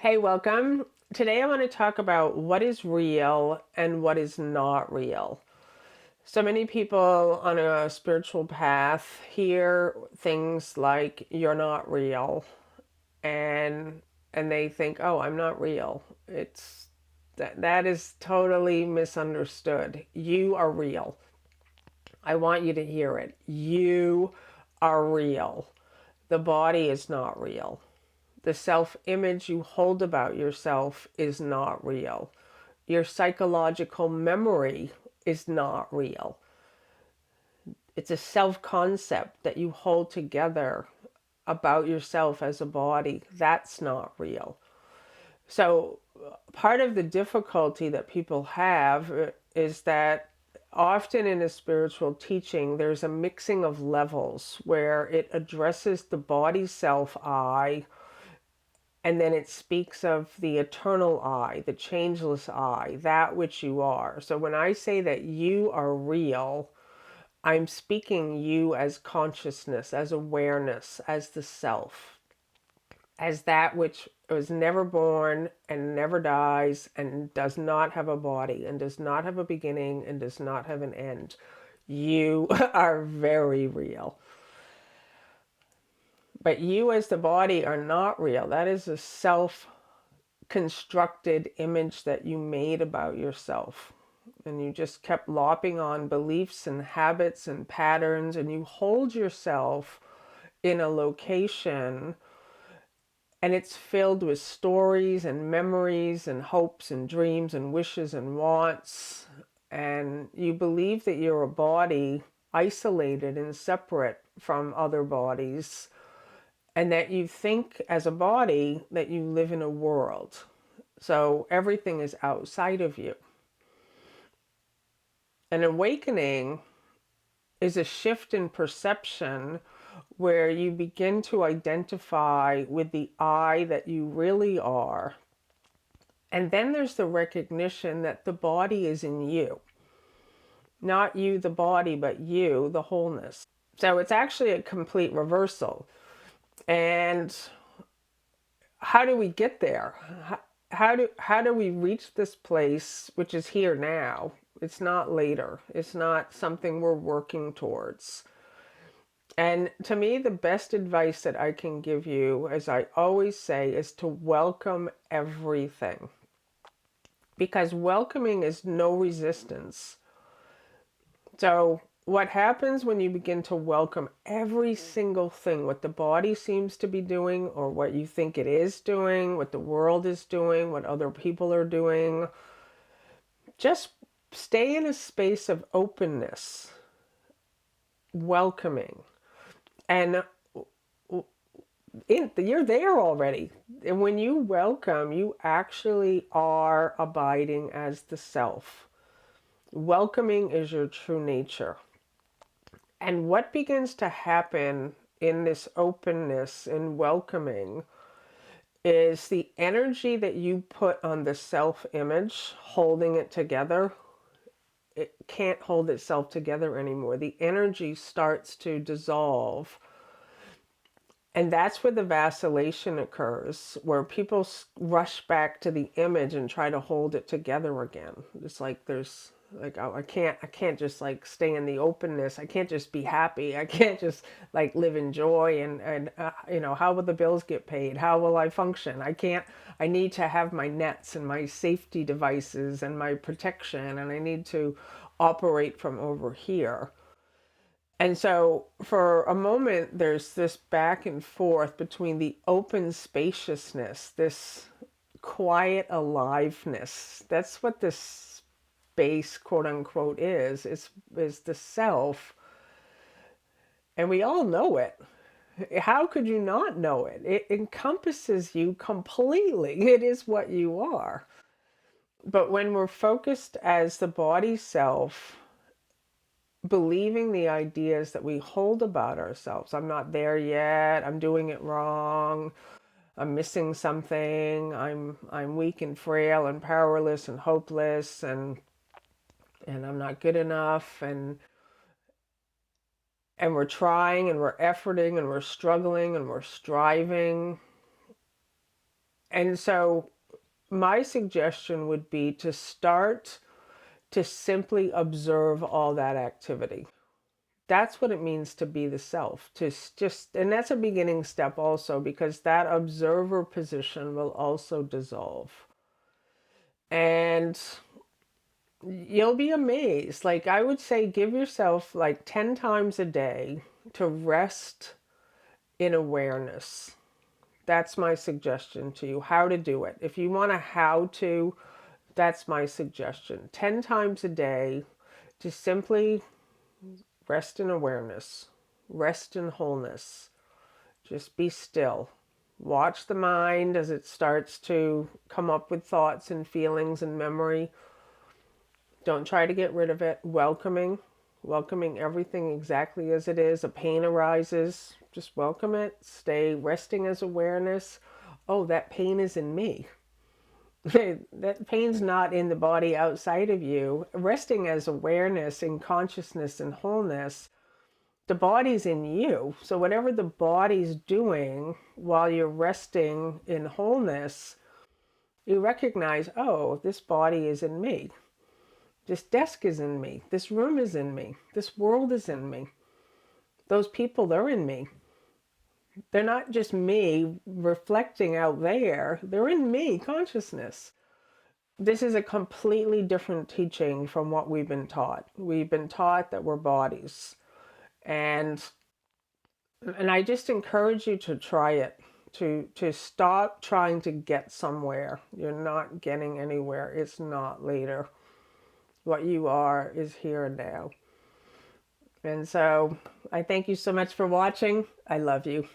Hey, welcome. Today I want to talk about what is real and what is not real. So many people on a spiritual path hear things like you're not real and they think, "Oh, I'm not real." That is totally misunderstood. You are real. I want you to hear it. You are real. The body is not real. The self image you hold about yourself is not real. Your psychological memory is not real. It's a self concept that you hold together about yourself as a body. That's not real. So, part of the difficulty that people have is that often in a spiritual teaching, there's a mixing of levels where it addresses the body self I, and then it speaks of the eternal I, the changeless I, that which you are. So when I say that you are real, I'm speaking you as consciousness, as awareness, as the self, as that which was never born and never dies and does not have a body and does not have a beginning and does not have an end. You are very real. But you as the body are not real. That is a self constructed image that you made about yourself. And you just kept lopping on beliefs and habits and patterns, and you hold yourself in a location, and it's filled with stories and memories and hopes and dreams and wishes and wants. And you believe that you're a body isolated and separate from other bodies, and that you think as a body that you live in a world. So everything is outside of you. An awakening is a shift in perception where you begin to identify with the I that you really are. And then there's the recognition that the body is in you. Not you, the body, but you, the wholeness. So it's actually a complete reversal. And how do we get there? How do we reach this place, which is here now? It's not later. It's not something we're working towards. And to me, the best advice that I can give you, as I always say, is to welcome everything. Because welcoming is no resistance. So, what happens when you begin to welcome every single thing, what the body seems to be doing, or what you think it is doing, what the world is doing, what other people are doing? Just stay in a space of openness, welcoming, and you're there already. And when you welcome, you actually are abiding as the self. Welcoming is your true nature. And what begins to happen in this openness and welcoming is the energy that you put on the self image, holding it together. It can't hold itself together anymore. The energy starts to dissolve. And that's where the vacillation occurs, where people rush back to the image and try to hold it together again. It's like there's like, oh, I can't just like stay in the openness. I can't just be happy. I can't just like live in joy and how will the bills get paid? How will I function? I can't. I need to have my nets and my safety devices and my protection, and I need to operate from over here. And so, for a moment, there's this back and forth between the open spaciousness, this quiet aliveness. That's what this space, quote unquote, is the self. And we all know it. How could you not know it? It encompasses you completely. It is what you are. But when we're focused as the body self, believing the ideas that we hold about ourselves. I'm not there yet. I'm doing it wrong. I'm missing something. I'm weak and frail and powerless and hopeless and I'm not good enough and we're trying and we're efforting and we're struggling and we're striving And so my suggestion would be to start to simply observe all that activity. That's what it means to be the self. To just, and that's a beginning step also, because that observer position will also dissolve. And you'll be amazed. Like, I would say, give yourself like 10 times a day to rest in awareness. That's my suggestion to you, how to do it. If you want a how to, that's my suggestion. 10 times a day to simply rest in awareness, rest in wholeness. Just be still. Watch the mind as it starts to come up with thoughts and feelings and memory. Don't try to get rid of it. Welcoming everything exactly as it is. A pain arises, just welcome it. Stay resting as awareness. Oh, that pain is in me. That pain's not in the body outside of you. Resting as awareness in consciousness and wholeness, the body's in you. So whatever the body's doing while you're resting in wholeness, you recognize, oh, this body is in me. This desk is in me. This room is in me. This world is in me. Those people, they're in me. They're not just me reflecting out there. They're in me, consciousness. This is a completely different teaching from what we've been taught. We've been taught that we're bodies. And I just encourage you to try it. To stop trying to get somewhere. You're not getting anywhere. It's not later. What you are is here and now. And so I thank you so much for watching. I love you.